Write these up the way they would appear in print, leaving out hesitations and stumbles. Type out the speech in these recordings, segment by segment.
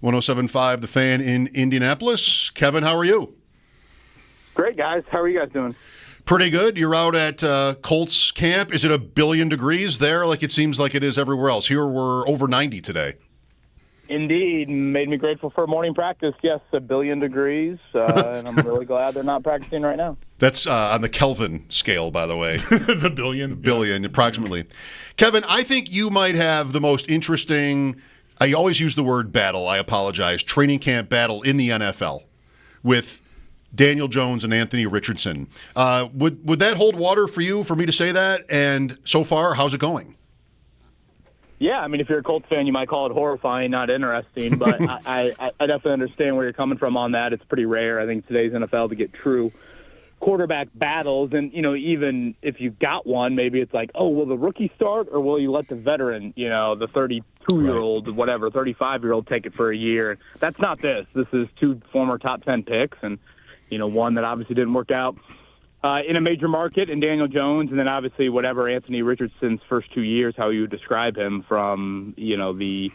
107.5 The Fan in Indianapolis. Kevin, how are you? Great, guys. How are you guys doing? Pretty good. You're out at Colts camp. Is it 1 billion degrees there like it seems like it is everywhere else? Here we're over 90 today. Indeed. Made me grateful for morning practice. Yes, 1 billion degrees, and I'm really glad they're not practicing right now. That's on the Kelvin scale, by the way. The billion? Billion, approximately. Kevin, I think you might have the most interesting, I always use the word battle, I apologize, training camp battle in the NFL with Daniel Jones and Anthony Richardson. Would that hold water for you, for me to say that? And so far, how's it going? Yeah, I mean, if you're a Colts fan, you might call it horrifying, not interesting, but I definitely understand where you're coming from on that. It's pretty rare, I think, today's NFL to get true quarterback battles. And, you know, even if you've got one, maybe it's like, oh, will the rookie start or will you let the veteran, you know, the 32-year-old, right, whatever, 35-year-old take it for a year? That's not this. This is two former top 10 picks and, you know, one that obviously didn't work out in a major market in Daniel Jones, and then obviously whatever Anthony Richardson's first 2 years, how you would describe him from, you know, the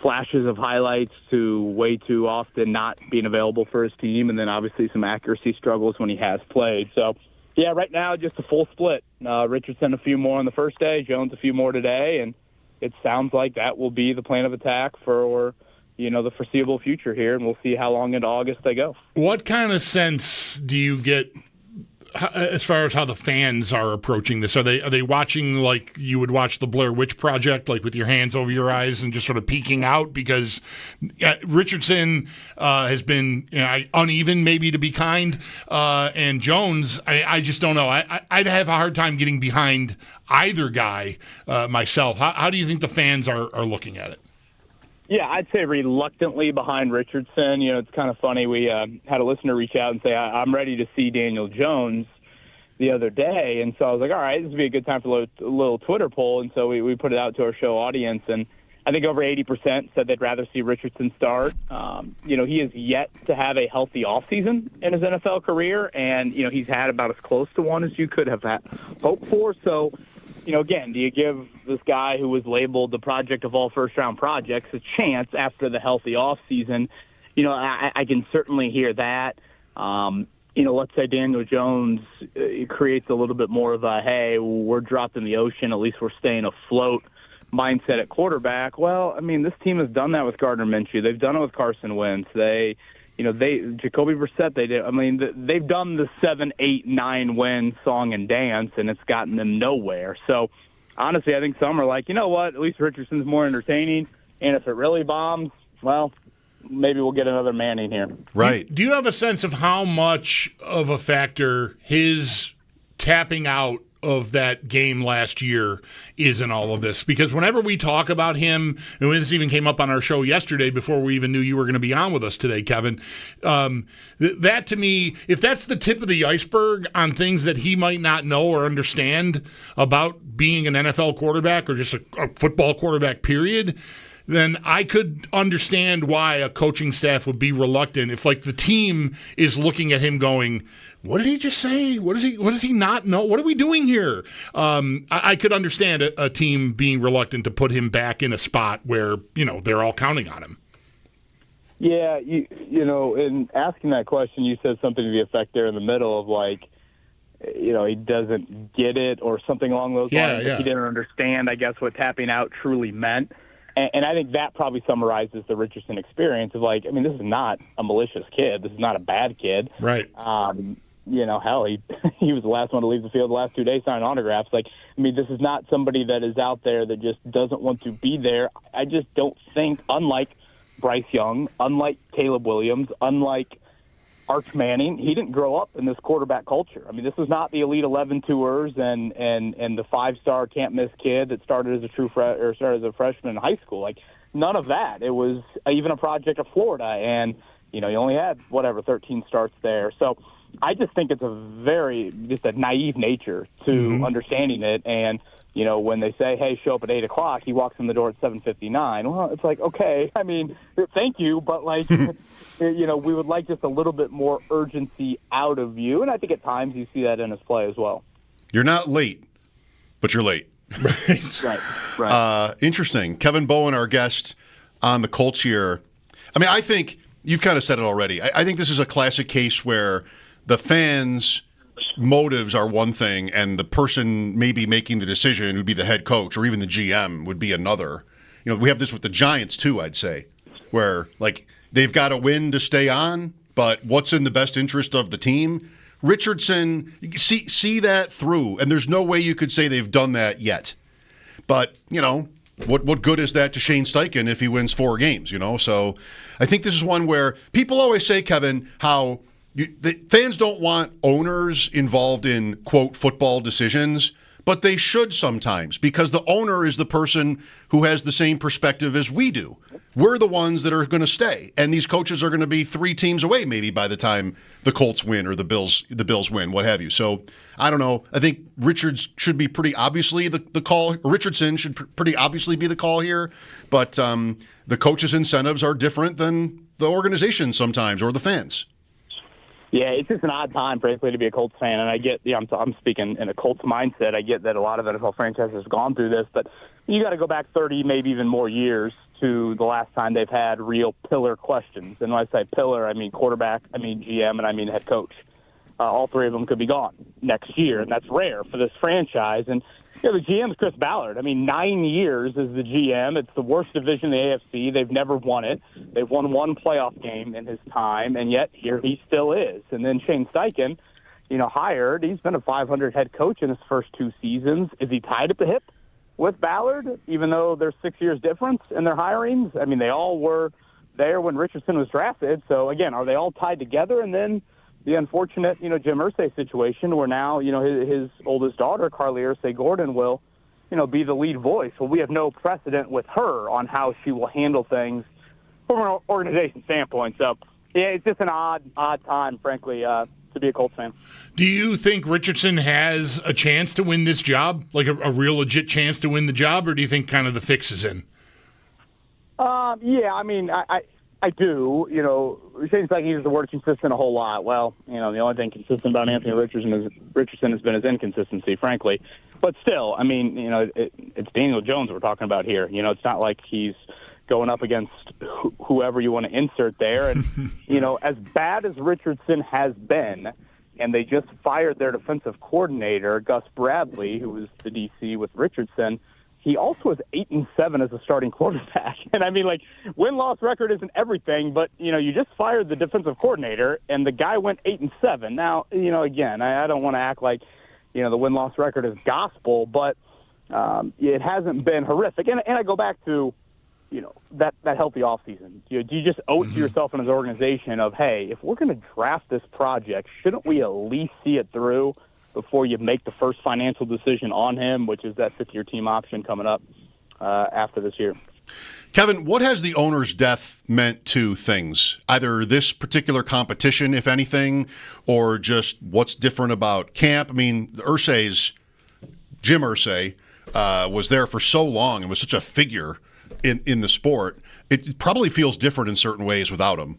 flashes of highlights to way too often not being available for his team, and then obviously some accuracy struggles when he has played. So, yeah, right now just a full split. Richardson a few more on the first day, Jones a few more today, and it sounds like that will be the plan of attack for the foreseeable future here, and we'll see how long into August they go. What kind of sense do you get as far as how the fans are approaching this? Are they watching like you would watch the Blair Witch Project, like with your hands over your eyes and just sort of peeking out? Because Richardson has been uneven, maybe to be kind, and Jones, I just don't know. I'd have a hard time getting behind either guy myself. How do you think the fans are looking at it? Yeah, I'd say reluctantly behind Richardson. You know, it's kind of funny. We had a listener reach out and say, I'm ready to see Daniel Jones the other day. And so I was like, all right, this would be a good time for a little Twitter poll. And so we put it out to our show audience. And I think over 80% said they'd rather see Richardson start. He has yet to have a healthy offseason in his NFL career. And, you know, he's had about as close to one as you could have hoped for. So, you know, again, do you give this guy who was labeled the project of all first-round projects a chance after the healthy offseason? You know, I can certainly hear that. Let's say Daniel Jones creates a little bit more of a, hey, we're dropped in the ocean, at least we're staying afloat mindset at quarterback. Well, I mean, this team has done that with Gardner Minshew. They've done it with Carson Wentz. Jacoby Brissett, they did. I mean, they've done the 7, 8, 9 win song and dance, and it's gotten them nowhere. So, honestly, I think some are like, you know what, at least Richardson's more entertaining, and if it really bombs, well, maybe we'll get another Manning here. Right. Do you have a sense of how much of a factor his tapping out of that game last year is in all of this? Because whenever we talk about him, and this even came up on our show yesterday before we even knew you were going to be on with us today, Kevin, that to me, if that's the tip of the iceberg on things that he might not know or understand about being an NFL quarterback or just a football quarterback, period, then I could understand why a coaching staff would be reluctant if, like, the team is looking at him going, what did he just say? What does he not know? What are we doing here? I could understand a team being reluctant to put him back in a spot where, you know, they're all counting on him. Yeah, in asking that question, you said something to the effect there in the middle of, like, you know, he doesn't get it or something along those lines. Yeah. He didn't understand, I guess, what tapping out truly meant. And I think that probably summarizes the Richardson experience of, like, I mean, this is not a malicious kid. This is not a bad kid. Right. Hell, he was the last one to leave the field the last 2 days signing autographs. Like, I mean, this is not somebody that is out there that just doesn't want to be there. I just don't think, unlike Bryce Young, unlike Caleb Williams, unlike Arch Manning, he didn't grow up in this quarterback culture. I mean, this was not the Elite 11 tours and the 5-star can't-miss kid that started as a freshman in high school. Like, none of that. It was even a project of Florida, and, you know, he only had, 13 starts there. So I just think it's just a naive nature to understanding it. And, you know, when they say, hey, show up at 8 o'clock, he walks in the door at 7:59. Well, it's like, okay, I mean, thank you, but, like, you know, we would like just a little bit more urgency out of you. And I think at times you see that in his play as well. You're not late, but you're late. Right. Interesting. Kevin Bowen, our guest on the Colts here. I mean, I think you've kind of said it already. I think this is a classic case where the fans' motives are one thing, and the person maybe making the decision would be the head coach or even the GM would be another. You know, we have this with the Giants too, I'd say, where like they've got to win to stay on, but what's in the best interest of the team? Richardson, see that through, and there's no way you could say they've done that yet. But, you know, what good is that to Shane Steichen if he wins 4 games, you know? So I think this is one where people always say, Kevin, how the fans don't want owners involved in, quote, football decisions, but they should sometimes because the owner is the person who has the same perspective as we do. We're the ones that are going to stay, and these coaches are going to be 3 teams away maybe by the time the Colts win or the Bills win, what have you. So I don't know. I think Richards should be pretty obviously the call. Richardson should pretty obviously be the call here, but the coaches' incentives are different than the organization sometimes or the fans. Yeah, it's just an odd time, frankly, to be a Colts fan. And I get, I'm speaking in a Colts mindset. I get that a lot of NFL franchises have gone through this, but you got to go back 30, maybe even more years to the last time they've had real pillar questions. And when I say pillar, I mean quarterback, I mean GM, and I mean head coach. All 3 of them could be gone next year, and that's rare for this franchise. And the GM is Chris Ballard. I mean, 9 years as the GM. It's the worst division in the AFC. They've never won it. They've won 1 playoff game in his time, and yet here he still is. And then Shane Steichen, hired. He's been a 500 head coach in his first 2 seasons. Is he tied at the hip with Ballard, even though there's 6 years difference in their hirings? I mean, they all were there when Richardson was drafted. So, again, are they all tied together? And then the unfortunate, Jim Irsay situation where now, his oldest daughter, Carly Irsay Gordon, will, be the lead voice. Well, we have no precedent with her on how she will handle things from an organization standpoint. So, yeah, it's just an odd time, frankly, to be a Colts fan. Do you think Richardson has a chance to win this job, like a real legit chance to win the job, or do you think kind of the fix is in? Yeah, I mean, I do. Shane Steichen uses the word consistent a whole lot. Well, the only thing consistent about Anthony Richardson has been his inconsistency, frankly. But still, I mean, it's Daniel Jones we're talking about here. It's not like he's going up against whoever you want to insert there. And, as bad as Richardson has been, and they just fired their defensive coordinator, Gus Bradley, who was the DC with Richardson, he also is 8-7 as a starting quarterback. And I mean, win-loss record isn't everything, but, you just fired the defensive coordinator, and the guy went 8-7. Now, again, I don't want to act like, the win-loss record is gospel, but it hasn't been horrific. And I go back to, that healthy offseason. Do you just owe it to yourself and his organization of, hey, if we're going to draft this project, shouldn't we at least see it through before you make the first financial decision on him, which is that 5th-year team option coming up after this year? Kevin, what has the owner's death meant to things? Either this particular competition, if anything, or just what's different about camp? I mean, Jim Irsay, was there for so long and was such a figure in the sport. It probably feels different in certain ways without him.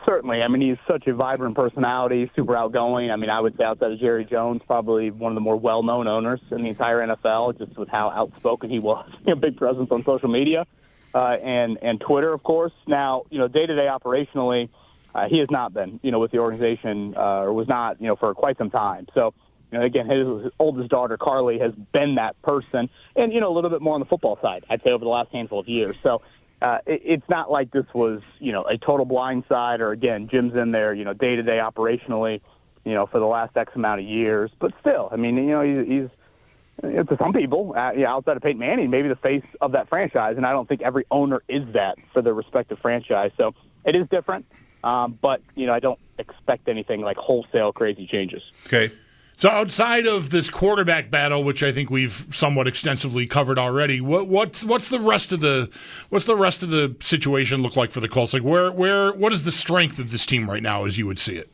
Certainly. I mean, he's such a vibrant personality, super outgoing. I mean, I would say outside of Jerry Jones, probably one of the more well-known owners in the entire NFL, just with how outspoken he was. Big presence on social media and Twitter, of course. Now, day-to-day operationally, he has not been, with the organization or was not, for quite some time. So, again, his oldest daughter, Carly, has been that person and, a little bit more on the football side, I'd say, over the last handful of years. So, it's not like this was, a total blindside or, again, Jim's in there, day-to-day operationally, for the last X amount of years. But still, I mean, he's to some people, outside of Peyton Manning, maybe the face of that franchise. And I don't think every owner is that for their respective franchise. So it is different. But, I don't expect anything like wholesale crazy changes. Okay. So outside of this quarterback battle, which I think we've somewhat extensively covered already, what's the rest of the situation look like for the Colts? Like what is the strength of this team right now, as you would see it?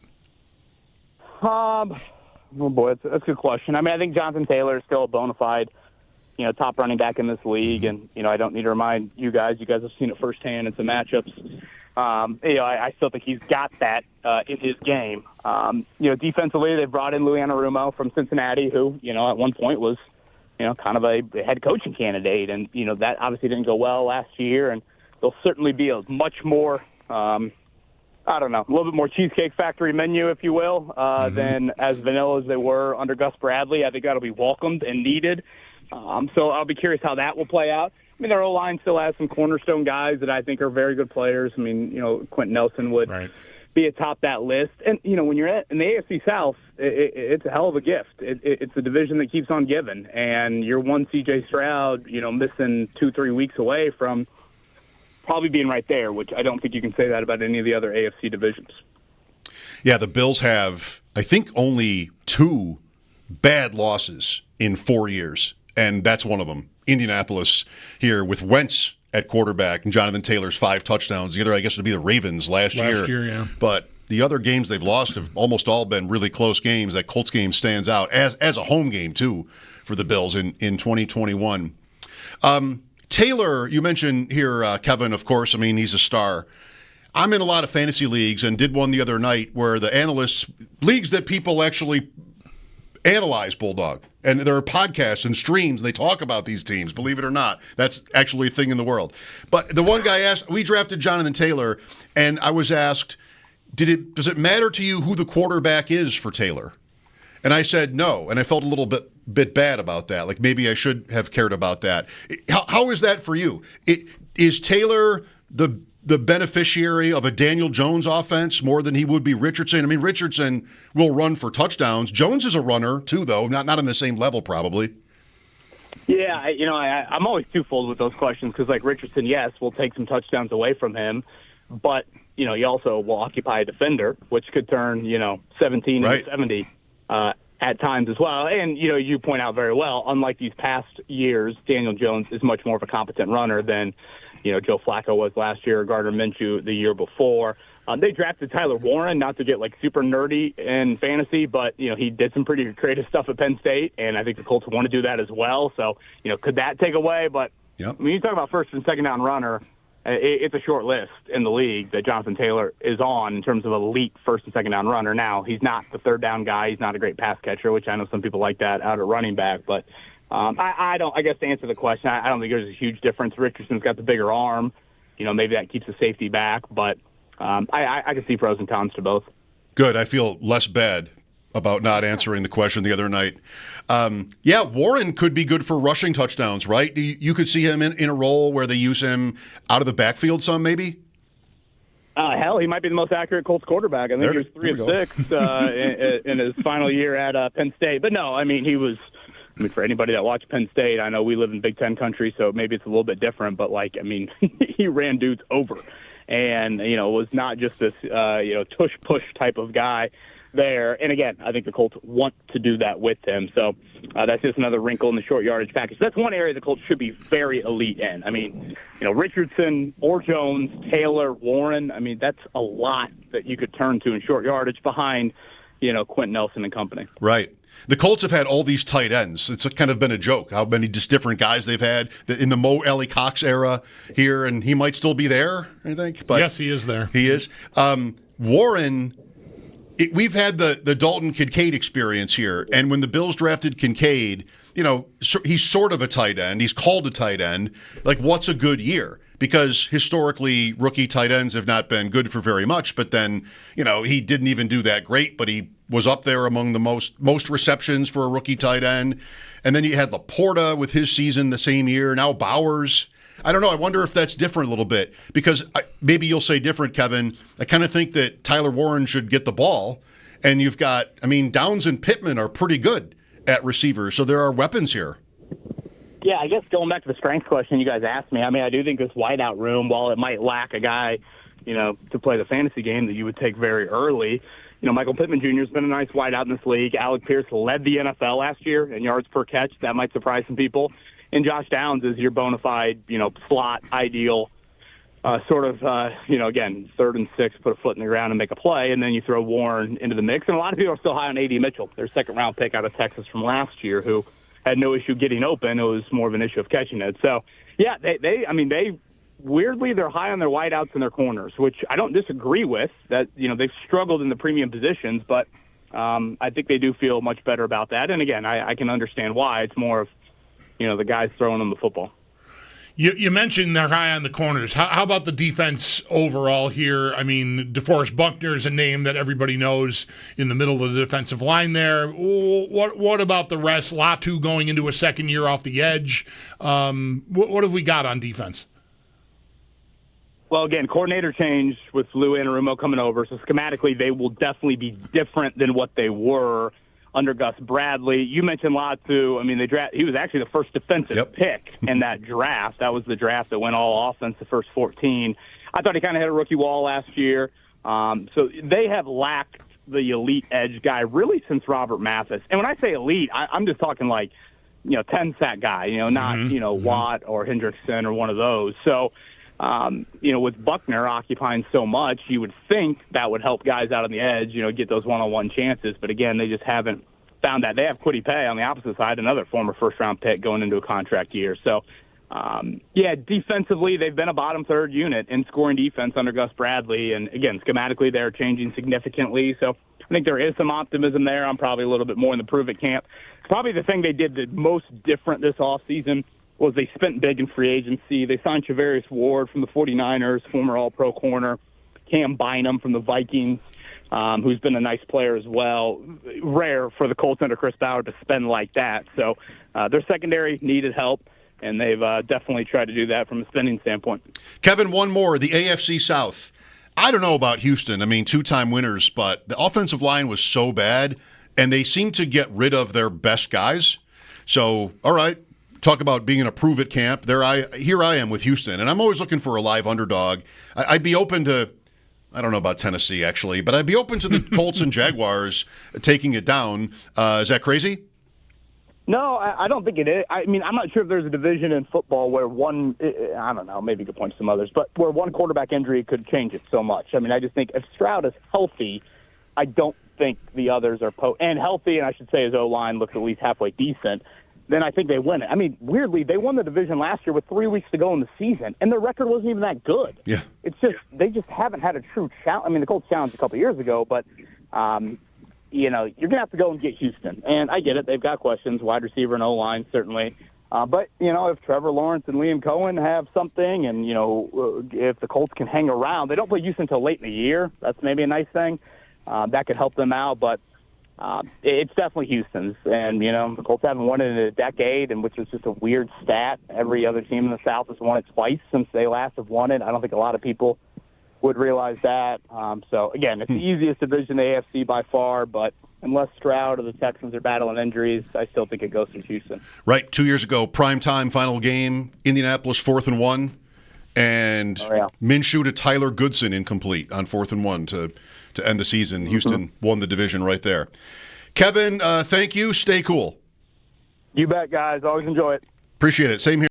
Oh boy, that's a good question. I mean, I think Jonathan Taylor is still a bona fide, top running back in this league, and I don't need to remind you guys. You guys have seen it firsthand in some matchups. I still think he's got that in his game. Defensively, they brought in Louis Anarumo from Cincinnati, who, at one point was, kind of a head coaching candidate. And, that obviously didn't go well last year. And they'll certainly be a much more, I don't know, a little bit more Cheesecake Factory menu, if you will, than as vanilla as they were under Gus Bradley. I think that'll be welcomed and needed. So I'll be curious how that will play out. I mean, their O-line still has some cornerstone guys that I think are very good players. I mean, Quentin Nelson would be atop that list. And, when you're in the AFC South, it's a hell of a gift. It's a division that keeps on giving. And you're one C.J. Stroud, missing 2-3 weeks away from probably being right there, which I don't think you can say that about any of the other AFC divisions. Yeah, the Bills have, I think, only 2 bad losses in 4 years, and that's one of them. Indianapolis here with Wentz at quarterback and Jonathan Taylor's 5 touchdowns. The other, I guess, would be the Ravens last year. Yeah. But the other games they've lost have almost all been really close games. That Colts game stands out as a home game, too, for the Bills in 2021. Taylor, you mentioned here, Kevin, of course. I mean, he's a star. I'm in a lot of fantasy leagues and did one the other night where the analysts, leagues that people actually analyze, Bulldog, and there are podcasts and streams, and they talk about these teams, believe it or not. That's actually a thing in the world. But the one guy asked, we drafted Jonathan Taylor, and I was asked, does it matter to you who the quarterback is for Taylor? And I said no, and I felt a little bit bad about that. Like maybe I should have cared about that. How is that for you? Is Taylor the beneficiary of a Daniel Jones offense more than he would be Richardson? I mean, Richardson will run for touchdowns. Jones is a runner too, though, not on the same level probably. Yeah, I'm always twofold with those questions because, like Richardson, yes, we'll take some touchdowns away from him, but you also will occupy a defender, which could turn 17 into 70 at times as well. And you point out very well, unlike these past years, Daniel Jones is much more of a competent runner than Joe Flacco was last year, or Gardner Minshew the year before. They drafted Tyler Warren, not to get like super nerdy in fantasy, but he did some pretty creative stuff at Penn State, and I think the Colts want to do that as well. So could that take away? But when you talk about first and second down runner, it's a short list in the league that Jonathan Taylor is on in terms of elite first and second down runner. Now he's not the third down guy. He's not a great pass catcher, which I know some people like that out of running back, but. I guess to answer the question, I don't think there's a huge difference. Richardson's got the bigger arm. Maybe that keeps the safety back, but I can see pros and cons to both. Good. I feel less bad about not answering the question the other night. Warren could be good for rushing touchdowns, right? You could see him in a role where they use him out of the backfield some, maybe? Hell, he might be the most accurate Colts quarterback. I think he was 3 of 6 in his final year at Penn State. But no, I mean, he was... for anybody that watched Penn State, I know we live in Big Ten country, so maybe it's a little bit different, but, he ran dudes over. And, was not just this, tush-push type of guy there. And, again, I think the Colts want to do that with him. So that's just another wrinkle in the short yardage package. That's one area the Colts should be very elite in. I mean, Richardson or Jones, Taylor, Warren, I mean, that's a lot that you could turn to in short yardage behind, Quentin Nelson and company. Right. The Colts have had all these tight ends. It's kind of been a joke how many just different guys they've had in the Mo Alley Cox era here, and he might still be there, I think. But yes, he is there. He is. Warren, we've had the Dalton Kincaid experience here, and when the Bills drafted Kincaid, he's sort of a tight end. He's called a tight end. Like, what's a good year? Because historically, rookie tight ends have not been good for very much, but then, he didn't even do that great, but he was up there among the most receptions for a rookie tight end. And then you had Laporta with his season the same year. Now Bowers. I don't know. I wonder if that's different a little bit because maybe you'll say different, Kevin. I kind of think that Tyler Warren should get the ball. And you've got, Downs and Pittman are pretty good at receivers. So there are weapons here. Yeah, I guess going back to the strength question you guys asked me, I do think this wideout room, while it might lack a guy, to play the fantasy game that you would take very early, Michael Pittman Jr. has been a nice wideout in this league. Alec Pierce led the NFL last year in yards per catch. That might surprise some people. And Josh Downs is your bona fide, slot ideal, again, 3rd and 6, put a foot in the ground and make a play, and then you throw Warren into the mix. And a lot of people are still high on A.D. Mitchell, their second-round pick out of Texas from last year, who had no issue getting open. It was more of an issue of catching it. So, yeah, they weirdly, they're high on their wideouts and their corners, which I don't disagree with. That they've struggled in the premium positions, but I think they do feel much better about that. And again, I can understand why. It's more of the guys throwing them the football. You mentioned they're high on the corners. How about the defense overall here? I mean, DeForest Buckner is a name that everybody knows in the middle of the defensive line there. What about the rest? Latu going into a second year off the edge. What have we got on defense? Well, again, coordinator change with Lou Anarumo coming over, so schematically they will definitely be different than what they were under Gus Bradley. You mentioned Latu. I mean, he was actually the first defensive pick in that draft. That was the draft that went all offense the first 14. I thought he kind of hit a rookie wall last year. So they have lacked the elite edge guy really since Robert Mathis. And when I say elite, I'm just talking like, 10-sack guy, not, Watt or Hendrickson or one of those. So, with Buckner occupying so much, you would think that would help guys out on the edge, get those one-on-one chances. But again, they just haven't found that. They have Kwity Paye on the opposite side, another former first-round pick going into a contract year. So, defensively, they've been a bottom third unit in scoring defense under Gus Bradley. And again, schematically, they're changing significantly. So I think there is some optimism there. I'm probably a little bit more in the prove-it camp. Probably the thing they did the most different this offseason was they spent big in free agency. They signed Charvarius Ward from the 49ers, former All-Pro corner, Cam Bynum from the Vikings, who's been a nice player as well. Rare for the Colts under Chris Bauer to spend like that. So their secondary needed help, and they've definitely tried to do that from a spending standpoint. Kevin, one more, the AFC South. I don't know about Houston. I mean, two-time winners, but the offensive line was so bad, and they seem to get rid of their best guys. So, all right. Talk about being in a prove-it camp. Here I am with Houston, and I'm always looking for a live underdog. I'd be open to, I don't know about Tennessee, actually, but I'd be open to the Colts and Jaguars taking it down. Is that crazy? No, I don't think it is. I mean, I'm not sure if there's a division in football where I don't know, maybe you could point to some others, but where one quarterback injury could change it so much. I mean, I just think if Stroud is healthy, I don't think the others are and healthy, and I should say his O-line looks at least halfway decent, then I think they win it. I mean, weirdly, they won the division last year with 3 weeks to go in the season, and their record wasn't even that good. Yeah. It's just they just haven't had a true challenge. I mean, the Colts challenged a couple of years ago, but, you're going to have to go and get Houston. And I get it. They've got questions, wide receiver and O-line, certainly. But, if Trevor Lawrence and Liam Cohen have something and, if the Colts can hang around, they don't play Houston until late in the year. That's maybe a nice thing. That could help them out, but it's definitely Houston's. And, the Colts haven't won it in a decade, and which is just a weird stat. Every other team in the South has won it twice since they last have won it. I don't think a lot of people would realize that. So, again, it's the easiest division in the AFC by far, but unless Stroud or the Texans are battling injuries, I still think it goes to Houston. Right. 2 years ago, primetime final game, Indianapolis 4th and 1, and Minshew to Tyler Goodson incomplete on 4th and 1 to end the season. Houston won the division right there. Kevin, thank you. Stay cool. You bet, guys. Always enjoy it. Appreciate it. Same here.